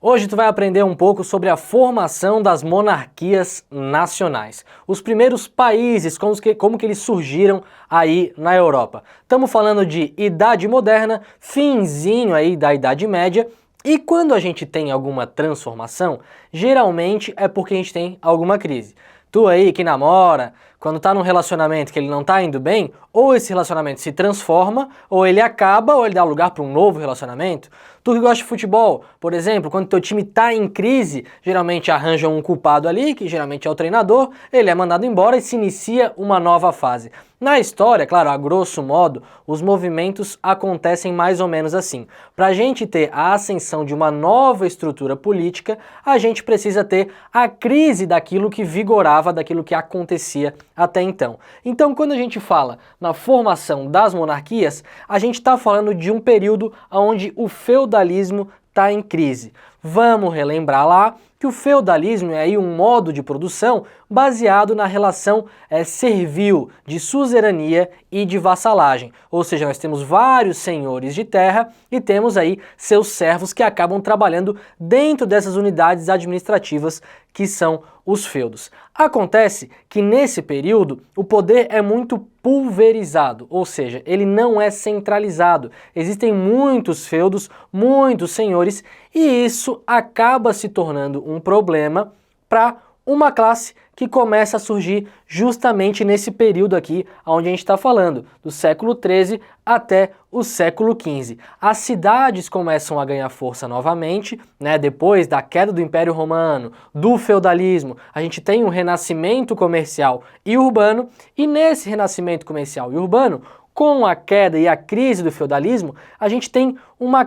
Hoje tu vai aprender um pouco sobre a formação das monarquias nacionais. Os primeiros países, como que eles surgiram aí na Europa. Estamos falando de Idade Moderna, finzinho aí da Idade Média, e quando a gente tem alguma transformação, geralmente é porque a gente tem alguma crise. Tu aí que namora, quando tá num relacionamento que ele não tá indo bem, ou esse relacionamento se transforma, ou ele acaba, ou ele dá lugar para um novo relacionamento. Tu que gosta de futebol, por exemplo, quando teu time tá em crise, geralmente arranja um culpado ali, que geralmente é o treinador, ele é mandado embora e se inicia uma nova fase. Na história, claro, a grosso modo, os movimentos acontecem mais ou menos assim. Para a gente ter a ascensão de uma nova estrutura política, a gente precisa ter a crise daquilo que vigorava, daquilo que acontecia até então. Então, quando a gente fala na formação das monarquias, a gente está falando de um período onde o feudalismo está em crise. Vamos relembrar lá que o feudalismo é aí um modo de produção baseado na relação servil, de suzerania e de vassalagem. Ou seja, nós temos vários senhores de terra e temos aí seus servos que acabam trabalhando dentro dessas unidades administrativas que são os feudos. Acontece que nesse período o poder é muito pulverizado, ou seja, ele não é centralizado. Existem muitos feudos, muitos senhores, e isso acaba se tornando um problema para uma classe que começa a surgir justamente nesse período aqui onde a gente está falando, do século XIII até o século XV. As cidades começam a ganhar força novamente, né? Depois da queda do Império Romano, do feudalismo, a gente tem um renascimento comercial e urbano, e nesse renascimento comercial e urbano, com a queda e a crise do feudalismo, a gente tem uma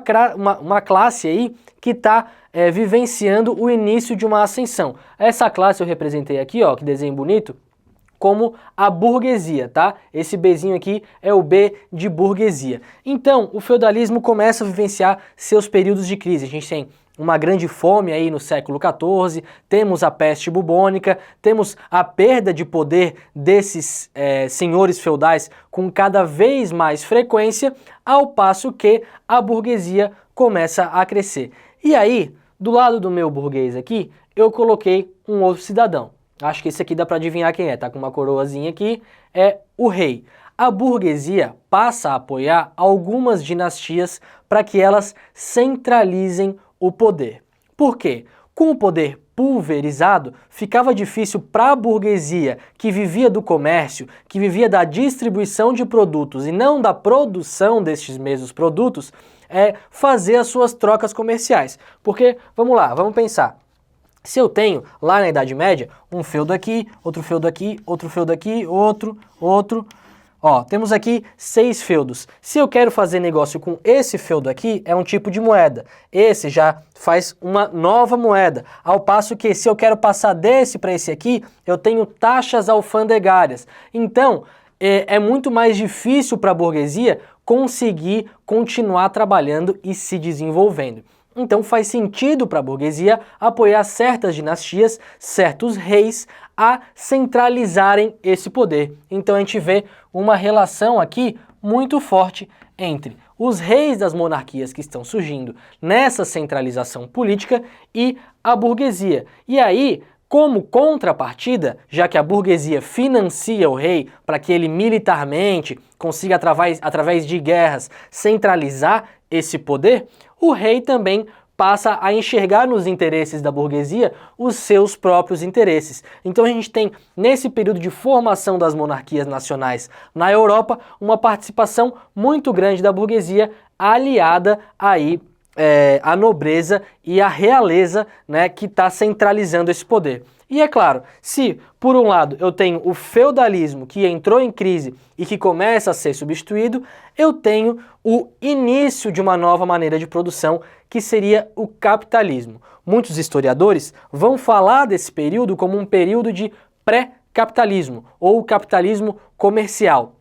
classe aí que está vivenciando o início de uma ascensão. Essa classe eu representei aqui, ó, que desenho bonito, como a burguesia, tá? Esse Bzinho aqui é o B de burguesia. Então, o feudalismo começa a vivenciar seus períodos de crise. A gente tem uma grande fome aí no século XIV, temos a peste bubônica, temos a perda de poder desses senhores feudais com cada vez mais frequência, ao passo que a burguesia começa a crescer. E aí, do lado do meu burguês aqui, eu coloquei um outro cidadão. Acho que esse aqui dá para adivinhar quem é, tá com uma coroazinha aqui, é o rei. A burguesia passa a apoiar algumas dinastias para que elas centralizem o poder. Por quê? Com o poder pulverizado, ficava difícil para a burguesia, que vivia do comércio, que vivia da distribuição de produtos e não da produção destes mesmos produtos, fazer as suas trocas comerciais. Porque, vamos lá, vamos pensar. Se eu tenho, lá na Idade Média, um feudo aqui, outro feudo aqui, outro feudo aqui, outro. Ó, temos aqui 6 feudos. Se eu quero fazer negócio com esse feudo aqui, é um tipo de moeda. Esse já faz uma nova moeda. Ao passo que se eu quero passar desse para esse aqui, eu tenho taxas alfandegárias. Então, é muito mais difícil para a burguesia conseguir continuar trabalhando e se desenvolvendo. Então faz sentido para a burguesia apoiar certas dinastias, certos reis, a centralizarem esse poder. Então a gente vê uma relação aqui muito forte entre os reis das monarquias que estão surgindo nessa centralização política e a burguesia. E aí, como contrapartida, já que a burguesia financia o rei para que ele militarmente consiga, através de guerras, centralizar esse poder, o rei também passa a enxergar nos interesses da burguesia os seus próprios interesses. Então a gente tem, nesse período de formação das monarquias nacionais na Europa, uma participação muito grande da burguesia aliada aí à nobreza e à realeza, né, que está centralizando esse poder. E é claro, se por um lado eu tenho o feudalismo que entrou em crise e que começa a ser substituído, eu tenho o início de uma nova maneira de produção que seria o capitalismo. Muitos historiadores vão falar desse período como um período de pré-capitalismo ou capitalismo comercial,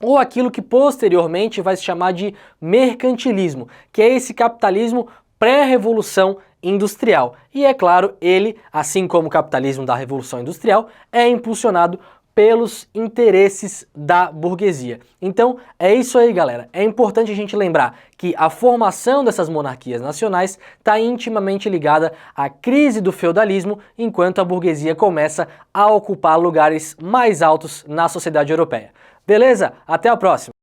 ou aquilo que posteriormente vai se chamar de mercantilismo, que é esse capitalismo pré-revolução industrial. E é claro, ele, assim como o capitalismo da Revolução Industrial, é impulsionado pelos interesses da burguesia. Então é isso aí, galera. É importante a gente lembrar que a formação dessas monarquias nacionais está intimamente ligada à crise do feudalismo, enquanto a burguesia começa a ocupar lugares mais altos na sociedade europeia. Beleza? Até a próxima!